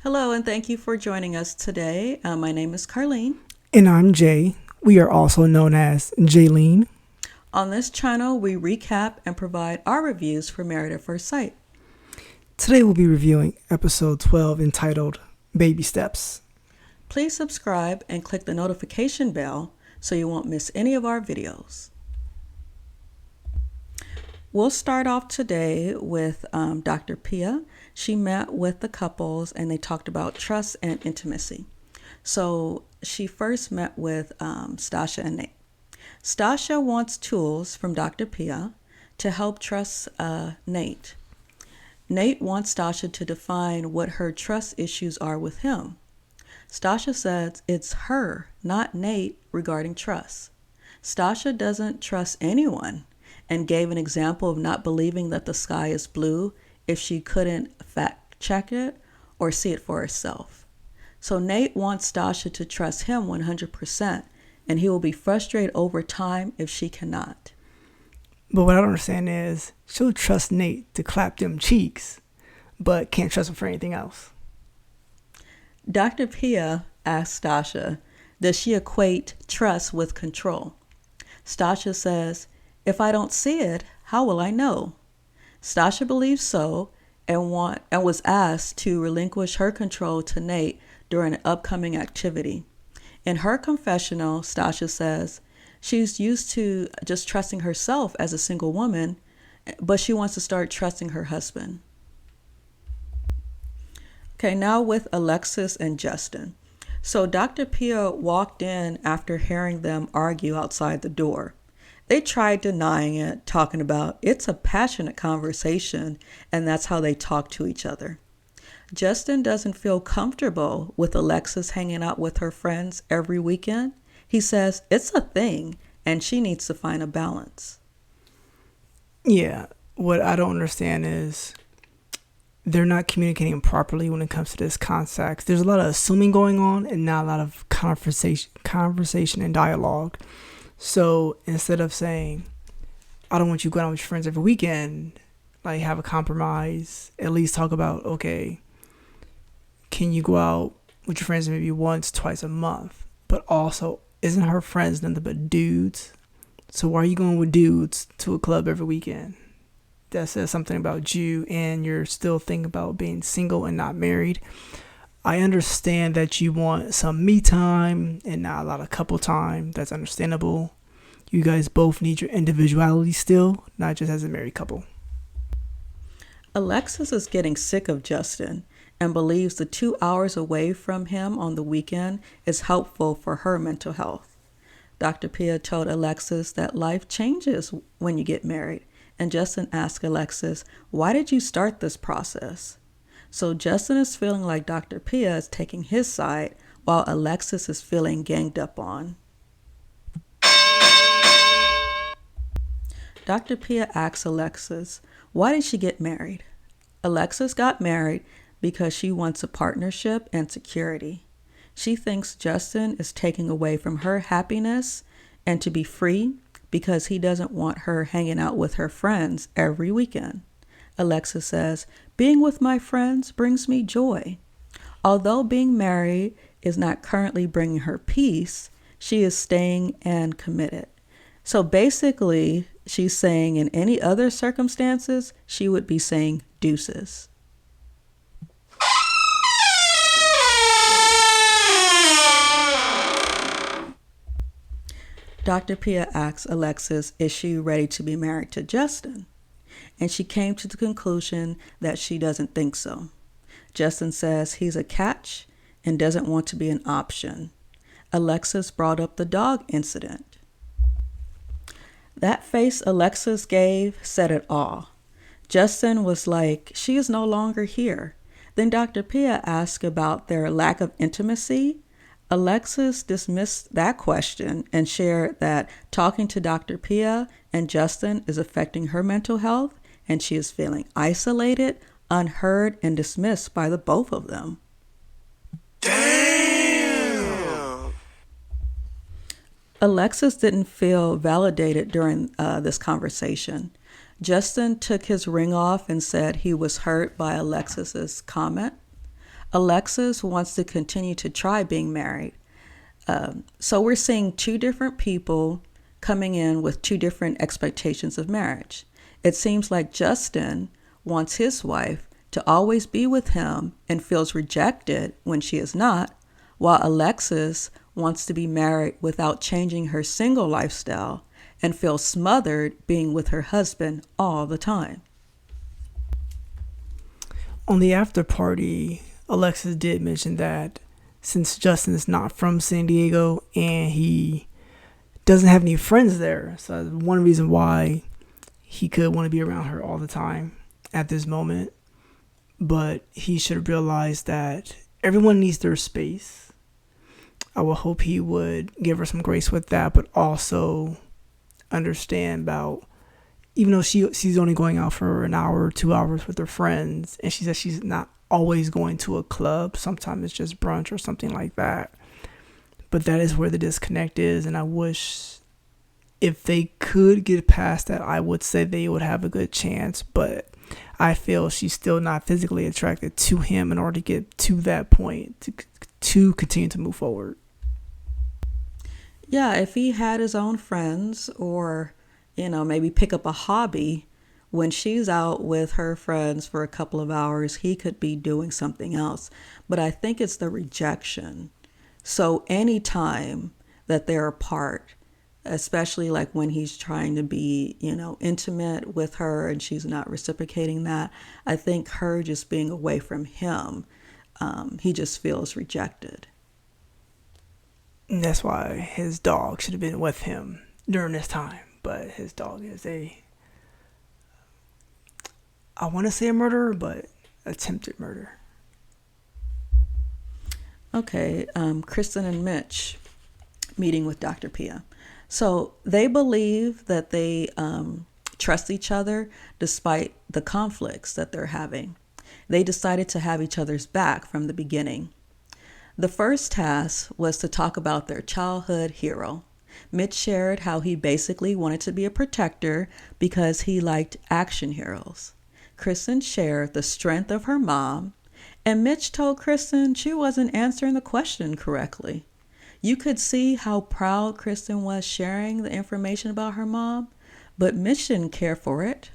Hello, and thank you for joining us today. My name is Carlene. And I'm Jay. We are also known as Jaylene. On this channel, we recap and provide our reviews for Married at First Sight. Today we'll be reviewing episode 12 entitled Baby Steps. Please subscribe and click the notification bell so you won't miss any of our videos. We'll start off today with Dr. Pia. She met with the couples and they talked about trust and intimacy. So she first met with Stacia and Nate. Stacia wants tools from Dr. Pia to help trust Nate. Nate wants Stacia to define what her trust issues are with him. Stacia says it's her, not Nate, regarding trust. Stacia doesn't trust anyone and gave an example of not believing that the sky is blue if she couldn't fact check it or see it for herself. So Nate wants Stacia to trust him 100%, and he will be frustrated over time if she cannot. But what I don't understand is she'll trust Nate to clap them cheeks, but can't trust him for anything else. Dr. Pia asked Stacia, does she equate trust with control? Stacia says, if I don't see it, how will I know? Stacia believes so and was asked to relinquish her control to Nate during an upcoming activity. In her confessional, Stacia says she's used to just trusting herself as a single woman, but she wants to start trusting her husband. Okay, now with Alexis and Justin. So Dr. Pia walked in after hearing them argue outside the door. They tried denying it, talking about it's a passionate conversation, and that's how they talk to each other. Justin doesn't feel comfortable with Alexis hanging out with her friends every weekend. He says it's a thing, and she needs to find a balance. Yeah, what I don't understand is they're not communicating properly when it comes to this context. There's a lot of assuming going on and not a lot of conversation and dialogue. So instead of saying, I don't want you going out with your friends every weekend, like have a compromise, at least talk about, okay, can you go out with your friends maybe once, twice a month? But also, isn't her friends nothing but dudes? So why are you going with dudes to a club every weekend? That says something about you, and you're still thinking about being single and not married. I understand that you want some me time and not a lot of couple time. That's understandable. You guys both need your individuality still, not just as a married couple. Alexis is getting sick of Justin and believes the 2 hours away from him on the weekend is helpful for her mental health. Dr. Pia told Alexis that life changes when you get married, and Justin asked Alexis, why did you start this process? So Justin is feeling like Dr. Pia is taking his side while Alexis is feeling ganged up on. Dr. Pia asks Alexis, why did she get married? Alexis got married because she wants a partnership and security. She thinks Justin is taking away from her happiness and to be free because he doesn't want her hanging out with her friends every weekend. Alexis says, being with my friends brings me joy. Although being married is not currently bringing her peace, she is staying and committed. So basically, she's saying in any other circumstances, she would be saying deuces. Dr. Pia asks Alexis, is she ready to be married to Justin? And she came to the conclusion that she doesn't think so. Justin says he's a catch and doesn't want to be an option. Alexis brought up the dog incident. That face Alexis gave said it all. Justin was like, she is no longer here. Then Dr. Pia asked about their lack of intimacy. Alexis dismissed that question and shared that talking to Dr. Pia and Justin is affecting her mental health, and she is feeling isolated, unheard, and dismissed by the both of them. Damn! Alexis didn't feel validated during this conversation. Justin took his ring off and said he was hurt by Alexis's comment. Alexis wants to continue to try being married. So we're seeing two different people coming in with two different expectations of marriage. It seems like Justin wants his wife to always be with him and feels rejected when she is not, while Alexis wants to be married without changing her single lifestyle and feels smothered being with her husband all the time. On the after party, Alexis did mention that since Justin is not from San Diego and he doesn't have any friends there, so that's one reason why he could want to be around her all the time at this moment. But he should have realized that everyone needs their space. I would hope he would give her some grace with that, but also understand about, even though she's only going out for an hour or 2 hours with her friends, and she says she's not always going to a club. Sometimes it's just brunch or something like that. But that is where the disconnect is, and I wish if they could get past that, I would say they would have a good chance. But I feel she's still not physically attracted to him in order to get to that point to continue to move forward. Yeah, if he had his own friends or, maybe pick up a hobby, when she's out with her friends for a couple of hours, he could be doing something else. But I think it's the rejection. So any time that they're apart, especially like when he's trying to be, intimate with her and she's not reciprocating that, I think her just being away from him, he just feels rejected. And that's why his dog should have been with him during this time. But his dog is I want to say a murderer, but attempted murder. Okay, Krysten and Mitch meeting with Dr. Pia. So they believe that they trust each other despite the conflicts that they're having. They decided to have each other's back from the beginning. The first task was to talk about their childhood hero. Mitch shared how he basically wanted to be a protector because he liked action heroes. Krysten shared the strength of her mom, and Mitch told Krysten she wasn't answering the question correctly. You could see how proud Krysten was sharing the information about her mom, but Mitch didn't care for it.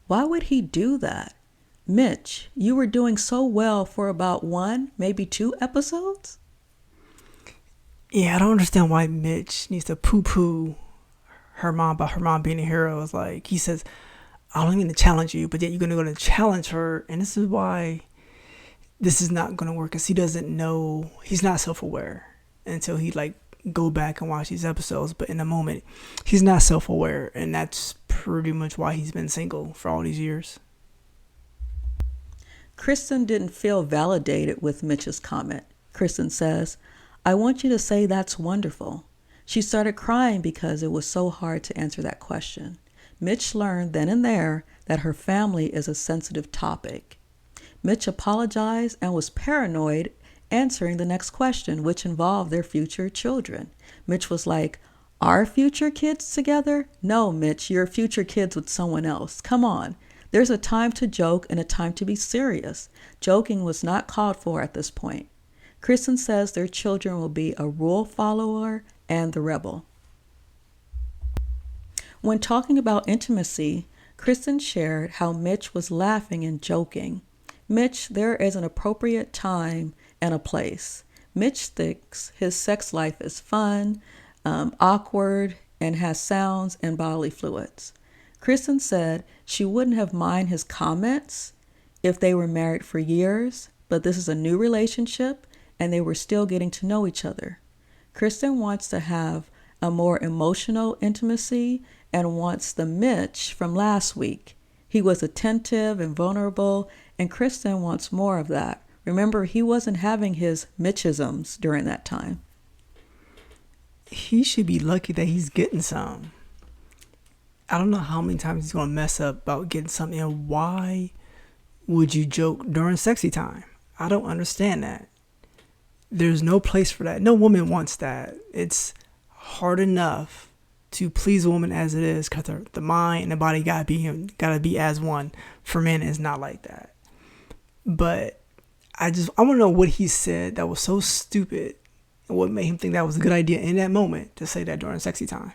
Why would he do that? Mitch, you were doing so well for about 1, maybe 2 episodes? Yeah, I don't understand why Mitch needs to poo-poo her mom about her mom being a hero. It's like, he says, I don't mean to challenge you, but yet you're going to challenge her. And this is why this is not going to work, because he doesn't know, he's not self-aware until he go back and watch these episodes. But in the moment, he's not self-aware. And that's pretty much why he's been single for all these years. Krysten didn't feel validated with Mitch's comment. Krysten says, I want you to say that's wonderful. She started crying because it was so hard to answer that question. Mitch learned then and there that her family is a sensitive topic. Mitch apologized and was paranoid answering the next question, which involved their future children. Mitch was like, our future kids together? No, Mitch, your future kids with someone else. Come on. There's a time to joke and a time to be serious. Joking was not called for at this point. Krysten says their children will be a rule follower and the rebel. When talking about intimacy, Krysten shared how Mitch was laughing and joking. Mitch, there is an appropriate time and a place. Mitch thinks his sex life is fun, awkward, and has sounds and bodily fluids. Krysten said she wouldn't have minded his comments if they were married for years, but this is a new relationship and they were still getting to know each other. Krysten wants to have a more emotional intimacy and wants the Mitch from last week. He was attentive and vulnerable, and Krysten wants more of that. Remember, he wasn't having his Mitchisms during that time. He should be lucky that he's getting some. I don't know how many times he's going to mess up about getting something. And why would you joke during sexy time? I don't understand that. There's no place for that. No woman wants that. It's hard enough to please a woman as it is, because the mind and the body gotta be as one. For men, it's not like that. But I want to know what he said that was so stupid, and what made him think that was a good idea in that moment to say that during sexy time.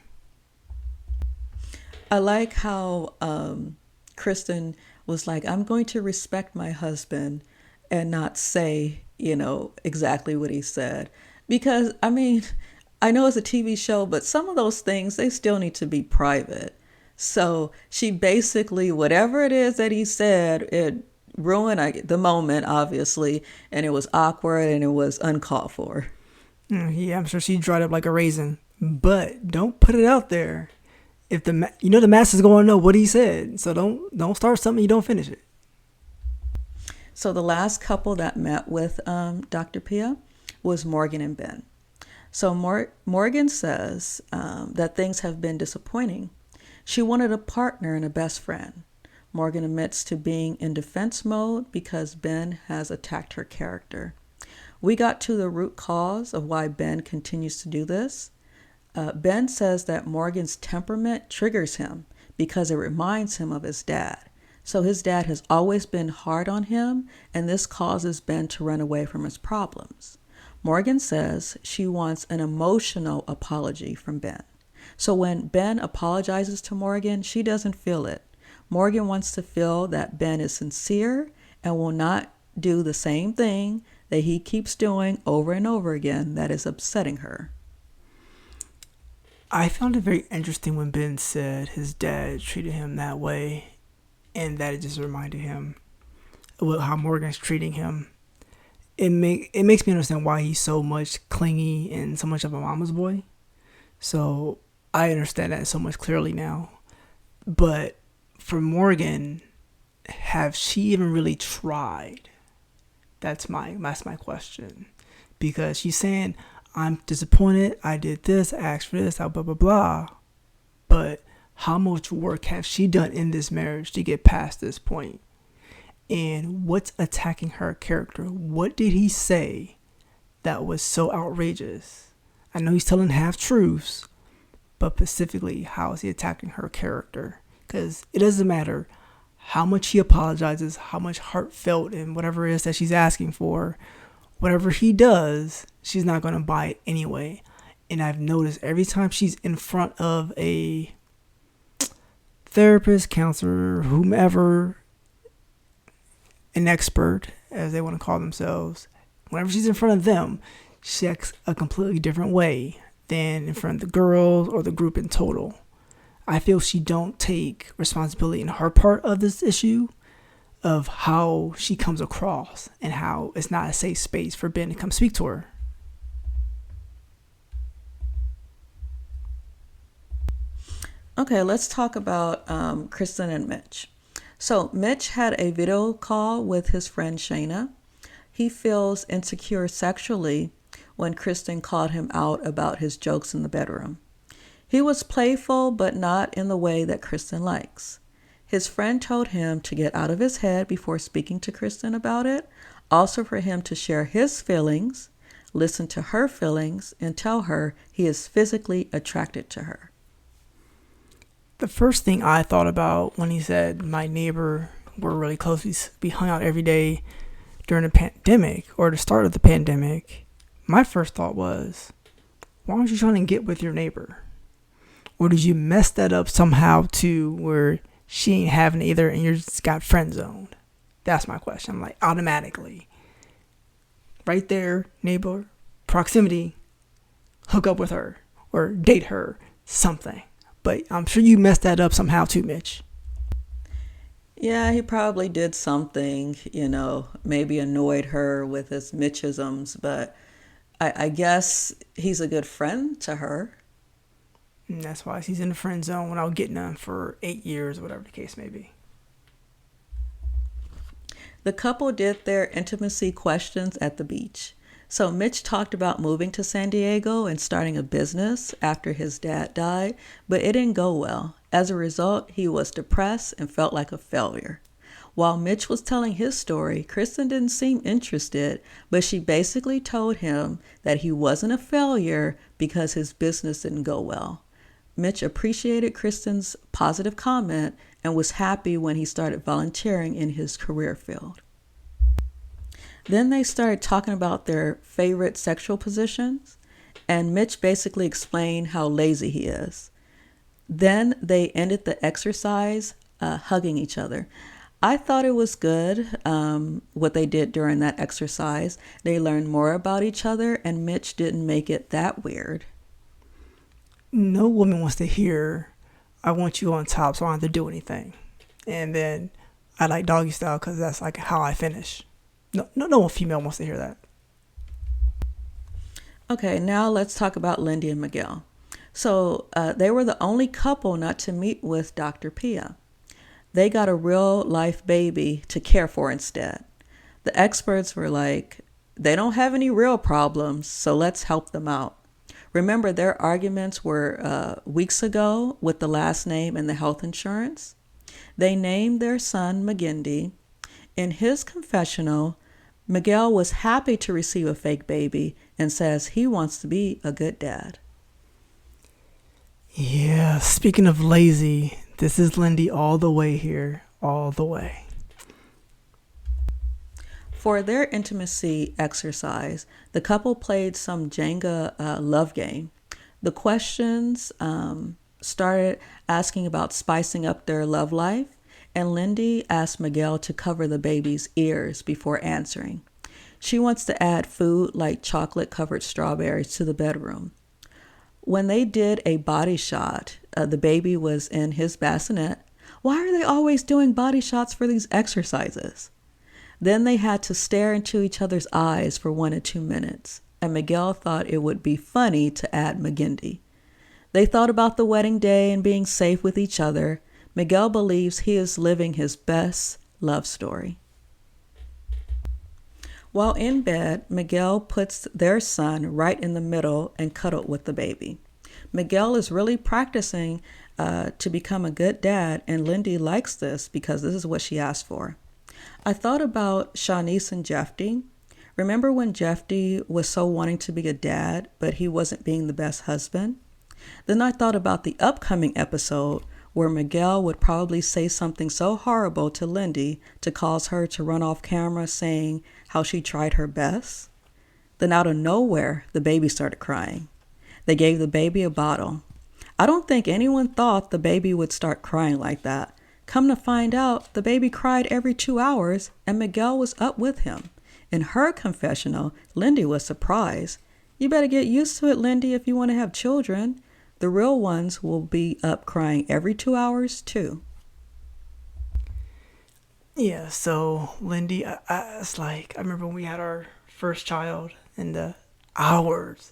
I like how Krysten was like, I'm going to respect my husband and not say, exactly what he said. Because, I mean, I know it's a TV show, but some of those things, they still need to be private. So she basically, whatever it is that he said, it ruined the moment, obviously, and it was awkward and it was uncalled for. Yeah, I'm sure she dried up like a raisin. But don't put it out there. If the masses going to know what he said, so don't start something you don't finish it. So the last couple that met with Dr. Pia was Morgan and Ben. So Morgan says that things have been disappointing. She wanted a partner and a best friend. Morgan admits to being in defense mode because Ben has attacked her character. We got to the root cause of why Ben continues to do this. Ben says that Morgan's temperament triggers him because it reminds him of his dad. So his dad has always been hard on him, and this causes Ben to run away from his problems. Morgan says she wants an emotional apology from Ben. So when Ben apologizes to Morgan, she doesn't feel it. Morgan wants to feel that Ben is sincere and will not do the same thing that he keeps doing over and over again that is upsetting her. I found it very interesting when Ben said his dad treated him that way, and that it just reminded him of how Morgan's treating him. It makes me understand why he's so much clingy and so much of a mama's boy. So I understand that so much clearly now. But for Morgan, have she even really tried? That's my question. Because she's saying, I'm disappointed, I did this, I asked for this, blah, blah, blah. But how much work has she done in this marriage to get past this point? And what's attacking her character? What did he say that was so outrageous? I know he's telling half-truths, but specifically, how is he attacking her character? Because it doesn't matter how much he apologizes, how much heartfelt and whatever it is that she's asking for, whatever he does, she's not going to buy it anyway. And I've noticed every time she's in front of a therapist, counselor, whomever, an expert, as they want to call themselves, whenever she's in front of them, she acts a completely different way than in front of the girls or the group in total. I feel she don't take responsibility in her part of this issue of how she comes across and how it's not a safe space for Ben to come speak to her. Okay, let's talk about Krysten and Mitch. So Mitch had a video call with his friend Shayna. He feels insecure sexually when Krysten called him out about his jokes in the bedroom. He was playful, but not in the way that Krysten likes. His friend told him to get out of his head before speaking to Krysten about it, also for him to share his feelings, listen to her feelings, and tell her he is physically attracted to her. The first thing I thought about when he said my neighbor were really close, we hung out every day during the pandemic or the start of the pandemic, my first thought was, why aren't you trying to get with your neighbor? Or did you mess that up somehow to where she ain't having either and you just got friend zoned? That's my question. I'm like, automatically. Right there, neighbor, proximity, hook up with her or date her, something. But I'm sure you messed that up somehow too, Mitch. Yeah, he probably did something, maybe annoyed her with his Mitchisms, but I guess he's a good friend to her. And that's why she's in the friend zone without getting them for 8 years, whatever the case may be. The couple did their intimacy questions at the beach. So Mitch talked about moving to San Diego and starting a business after his dad died, but it didn't go well. As a result, he was depressed and felt like a failure. While Mitch was telling his story, Krysten didn't seem interested, but she basically told him that he wasn't a failure because his business didn't go well. Mitch appreciated Krysten's positive comment and was happy when he started volunteering in his career field. Then they started talking about their favorite sexual positions, and Mitch basically explained how lazy he is. Then they ended the exercise hugging each other. I thought it was good what they did during that exercise. They learned more about each other, and Mitch didn't make it that weird. No woman wants to hear, I want you on top so I don't have to do anything. And then I like doggy style because that's like how I finish. No female wants to hear that. Okay, now let's talk about Lindy and Miguel. So they were the only couple not to meet with Dr. Pia. They got a real life baby to care for instead. The experts were like, they don't have any real problems, so let's help them out. Remember, their arguments were weeks ago with the last name and the health insurance. They named their son McGindy. In his confessional, Miguel was happy to receive a fake baby and says he wants to be a good dad. Yeah, speaking of lazy, this is Lindy all the way here, all the way. For their intimacy exercise, the couple played some Jenga love game. The questions started asking about spicing up their love life, and Lindy asked Miguel to cover the baby's ears before answering. She wants to add food like chocolate-covered strawberries to the bedroom. When they did a body shot, the baby was in his bassinet. Why are they always doing body shots for these exercises? Then they had to stare into each other's eyes for 1 or 2 minutes, and Miguel thought it would be funny to add McGindy. They thought about the wedding day and being safe with each other. Miguel believes he is living his best love story. While in bed, Miguel puts their son right in the middle and cuddled with the baby. Miguel is really practicing to become a good dad, and Lindy likes this because this is what she asked for. I thought about Shanice and Jeffy. Remember when Jeffy was so wanting to be a dad, but he wasn't being the best husband? Then I thought about the upcoming episode where Miguel would probably say something so horrible to Lindy to cause her to run off camera saying how she tried her best. Then out of nowhere, the baby started crying. They gave the baby a bottle. I don't think anyone thought the baby would start crying like that. Come to find out, the baby cried every 2 hours and Miguel was up with him. In her confessional, Lindy was surprised. You better get used to it, Lindy, if you want to have children. The real ones will be up crying every 2 hours too. Yeah, so Lindy, it's like, I remember when we had our first child and the hours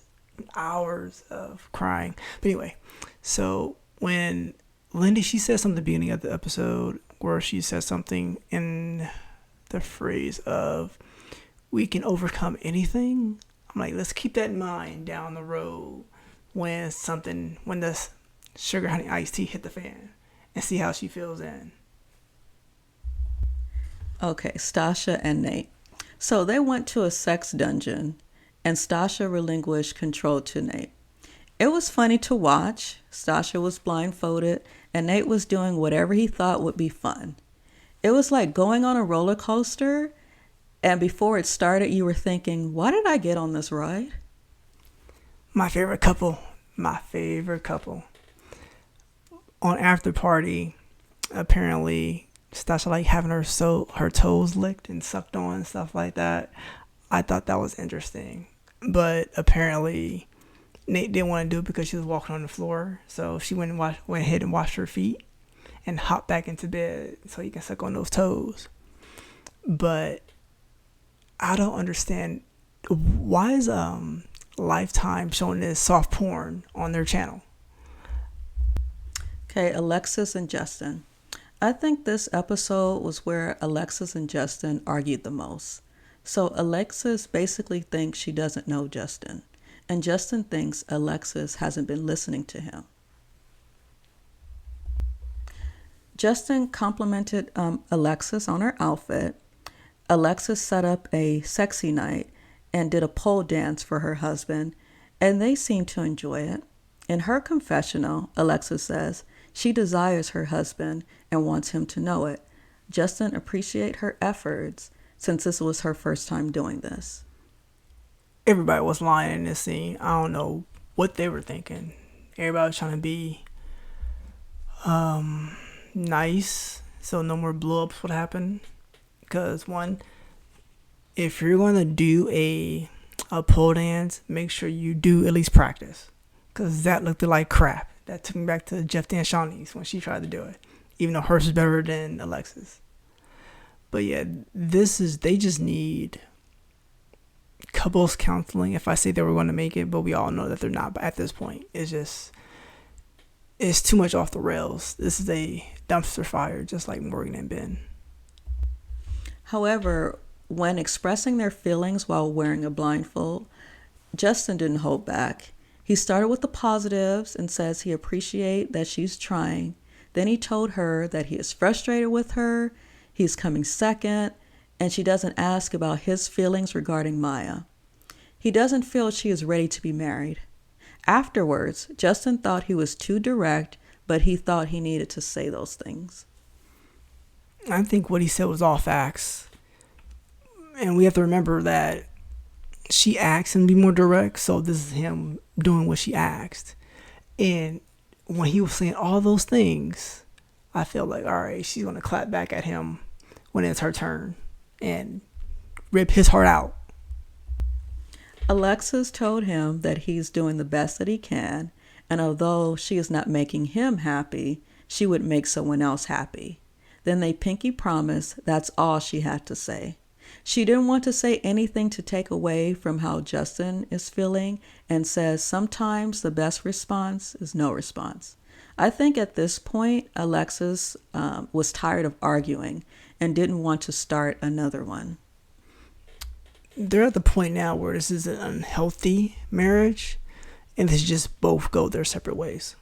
of crying. But anyway, so when Lindy, she said something at the beginning of the episode where she said something in the phrase of, we can overcome anything. I'm like, let's keep that in mind down the road when the sugar honey iced tea hit the fan and see how she feels then. Okay, Stacia and Nate. So they went to a sex dungeon and Stacia relinquished control to Nate. It was funny to watch. Stacia was blindfolded and Nate was doing whatever he thought would be fun. It was like going on a roller coaster, and before it started you were thinking, why did I get on this ride? My favorite couple. On after party, apparently Stacia like having her toes licked and sucked on and stuff like that. I thought that was interesting. But apparently Nate didn't want to do it because she was walking on the floor. So she went ahead and washed her feet and hopped back into bed so he can suck on those toes. But I don't understand, why is Lifetime showing this soft porn on their channel? Okay, Alexis and Justin. I think this episode was where Alexis and Justin argued the most. So Alexis basically thinks she doesn't know Justin, and Justin thinks Alexis hasn't been listening to him. Justin complimented Alexis on her outfit. Alexis set up a sexy night and did a pole dance for her husband, and they seemed to enjoy it. In her confessional, Alexis says she desires her husband and wants him to know it. Justin appreciates her efforts since this was her first time doing this. Everybody was lying in this scene. I don't know what they were thinking. Everybody was trying to be nice so no more blow-ups would happen. Because one, if you're going to do a pole dance, make sure you do at least practice. Because that looked like crap. That took me back to Jeff Dan Shawnee's when she tried to do it. Even though hers is better than Alexis. But yeah, they just need couples counseling if I say they were going to make it, but we all know that they're not at this point. It's too much off the rails. This is a dumpster fire, just like Morgan and Ben. However, when expressing their feelings while wearing a blindfold, Justin didn't hold back. He started with the positives and says he appreciates that she's trying. Then he told her that he is frustrated with her, he's coming second, and she doesn't ask about his feelings regarding Maya. He doesn't feel she is ready to be married. Afterwards, Justin thought he was too direct, but he thought he needed to say those things. I think what he said was all facts. And we have to remember that she asked him to be more direct, so this is him doing what she asked. And when he was saying all those things, I feel like, all right, she's going to clap back at him when it's her turn and rip his heart out. Alexis told him that he's doing the best that he can, and although she is not making him happy, she would make someone else happy. Then they pinky promised that's all she had to say. She didn't want to say anything to take away from how Justin is feeling and says sometimes the best response is no response. I think at this point, Alexis was tired of arguing and didn't want to start another one. They're at the point now where this is an unhealthy marriage and they just both go their separate ways.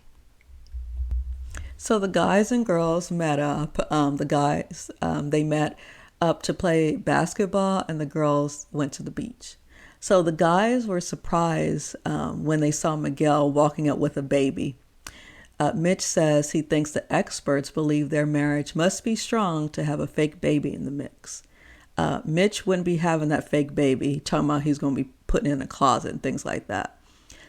So the guys and girls met up. They met up to play basketball and the girls went to the beach. So the guys were surprised when they saw Miguel walking up with a baby. Mitch says he thinks the experts believe their marriage must be strong to have a fake baby in the mix. Mitch wouldn't be having that fake baby, talking about he's going to be putting it in a closet and things like that.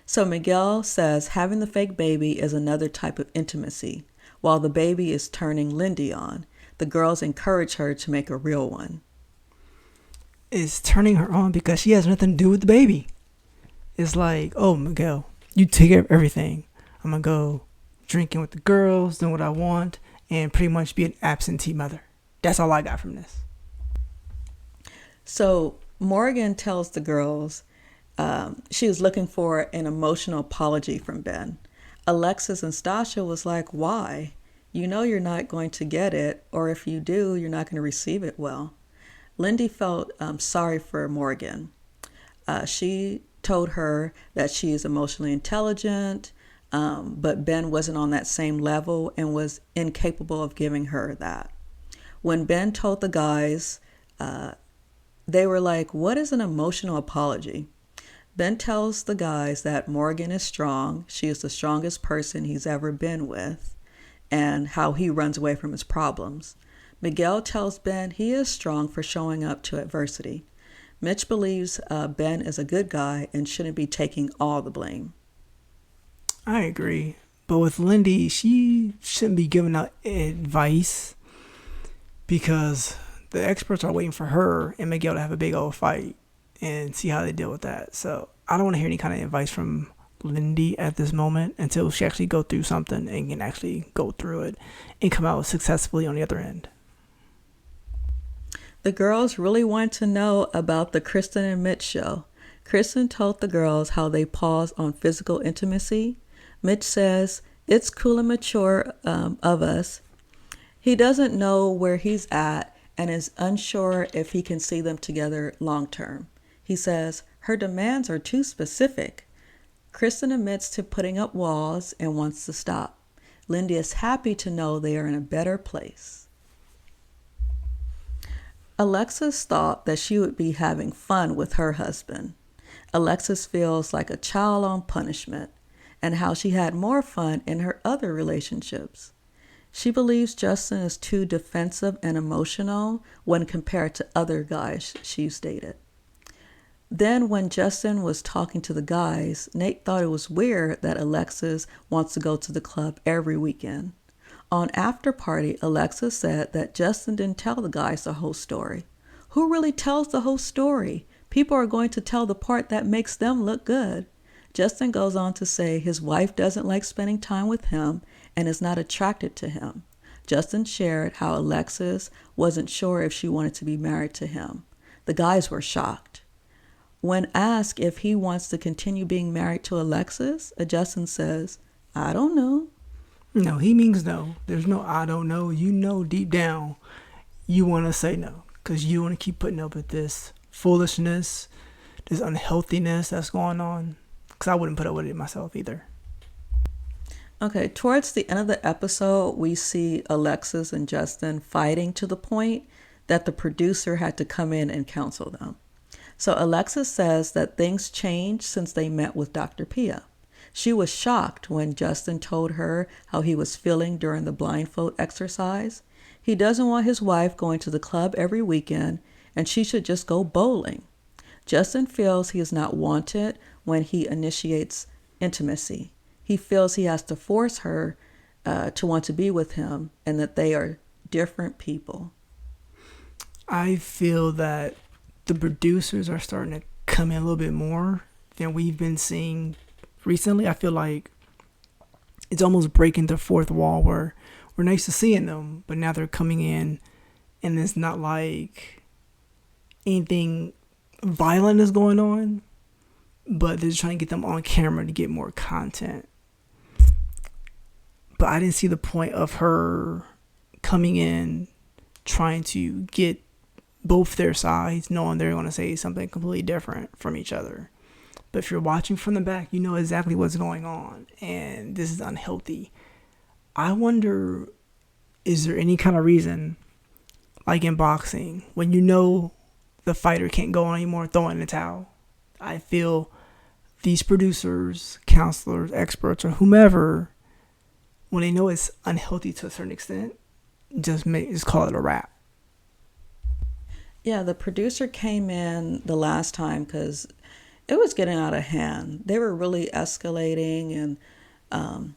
So Miguel says having the fake baby is another type of intimacy, while the baby is turning Lindy on. The girls encourage her to make a real one. It's turning her on because she has nothing to do with the baby. It's like, oh, Miguel, you take care of everything. I'm going to go drinking with the girls, doing what I want, and pretty much be an absentee mother. That's all I got from this. So Morgan tells the girls she was looking for an emotional apology from Ben. Alexis and Stacia was like, why? You know you're not going to get it, or if you do, you're not going to receive it well. Lindy felt sorry for Morgan. She told her that she is emotionally intelligent, but Ben wasn't on that same level and was incapable of giving her that. When Ben told the guys, they were like, what is an emotional apology? Ben tells the guys that Morgan is strong. She is the strongest person he's ever been with, and how he runs away from his problems. Miguel tells Ben he is strong for showing up to adversity. Mitch believes Ben is a good guy and shouldn't be taking all the blame. I agree. But with Lindy, she shouldn't be giving out advice because the experts are waiting for her and Miguel to have a big old fight and see how they deal with that. So I don't want to hear any kind of advice from Lindy at this moment until she actually go through something and can actually go through it and come out successfully on the other end. The girls really want to know about the Krysten and Mitch show. Krysten told the girls how they pause on physical intimacy. Mitch says, it's cool and mature of us. He doesn't know where he's at and is unsure if he can see them together long term. He says, her demands are too specific. Krysten admits to putting up walls and wants to stop. Lindy is happy to know they are in a better place. Alexis thought that she would be having fun with her husband. Alexis feels like a child on punishment. and how she had more fun in her other relationships. She believes Justin is too defensive and emotional when compared to other guys she's dated. Then, when Justin was talking to the guys, Nate thought it was weird that Alexis wants to go to the club every weekend. On After Party, Alexis said that Justin didn't tell the guys the whole story. Who really tells the whole story? People are going to tell the part that makes them look good. Justin goes on to say his wife doesn't like spending time with him and is not attracted to him. Justin shared how Alexis wasn't sure if she wanted to be married to him. The guys were shocked. When asked if he wants to continue being married to Alexis, Justin says, "I don't know." No, he means no. There's no I don't know. You know deep down you want to say no because you want to keep putting up with this foolishness, this unhealthiness that's going on. Because I wouldn't put up with it myself either. Okay, towards the end of the episode, we see Alexis and Justin fighting to the point that the producer had to come in and counsel them. So Alexis says that things changed since they met with Dr. Pia. She was shocked when Justin told her how he was feeling during the blindfold exercise. He doesn't want his wife going to the club every weekend, and she should just go bowling. Justin feels he is not wanted when he initiates intimacy. He feels he has to force her to want to be with him and that they are different people. I feel that the producers are starting to come in a little bit more than we've been seeing recently. I feel like it's almost breaking the fourth wall where we're nice to seeing them, but now they're coming in and it's not like anything violent is going on, but they're just trying to get them on camera to get more content. But I didn't see the point of her coming in trying to get both their sides, knowing they're going to say something completely different from each other. But if you're watching from the back, you know exactly what's going on, and this is unhealthy. I wonder, is there any kind of reason, like in boxing, when you know the fighter can't go on anymore, throw in the towel? I feel these producers, counselors, experts, or whomever, when they know it's unhealthy to a certain extent, just call it a wrap. Yeah, the producer came in the last time because it was getting out of hand. They were really escalating, and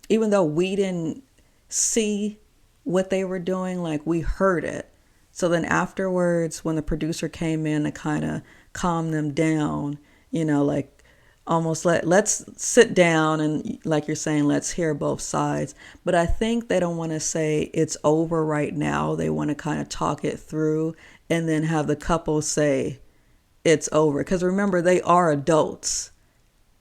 even though we didn't see what they were doing, like we heard it. So then afterwards, when the producer came in to kind of calm them down, like almost let's sit down and, like you're saying, let's hear both sides. But I think they don't want to say it's over right now. They want to kind of talk it through and then have the couple say it's over. Because remember, they are adults,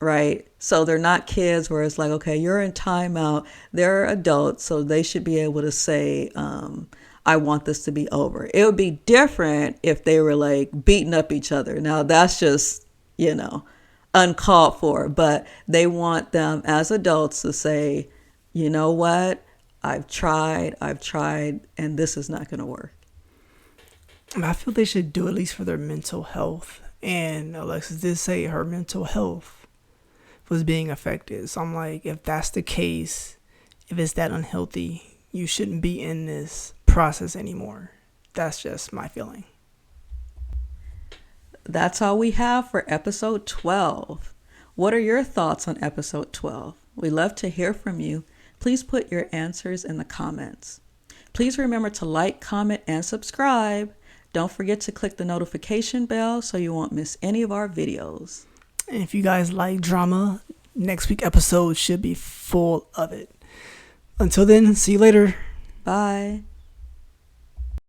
right? So they're not kids where it's like, okay, you're in timeout. They're adults, so they should be able to say, I want this to be over. It would be different if they were like beating up each other. Now that's just, uncalled for. But they want them as adults to say, you know what? I've tried, and this is not going to work. I feel they should do at least for their mental health. And Alexis did say her mental health was being affected. So I'm like, if that's the case, if it's that unhealthy, you shouldn't be in this process anymore. That's just my feeling. That's all we have for episode 12. What are your thoughts on episode 12? We love to hear from you. Please put your answers in the comments. Please remember to like, comment, and subscribe. Don't forget to click the notification bell so you won't miss any of our videos. And if you guys like drama, next week's episode should be full of it. Until then, see you later. Bye.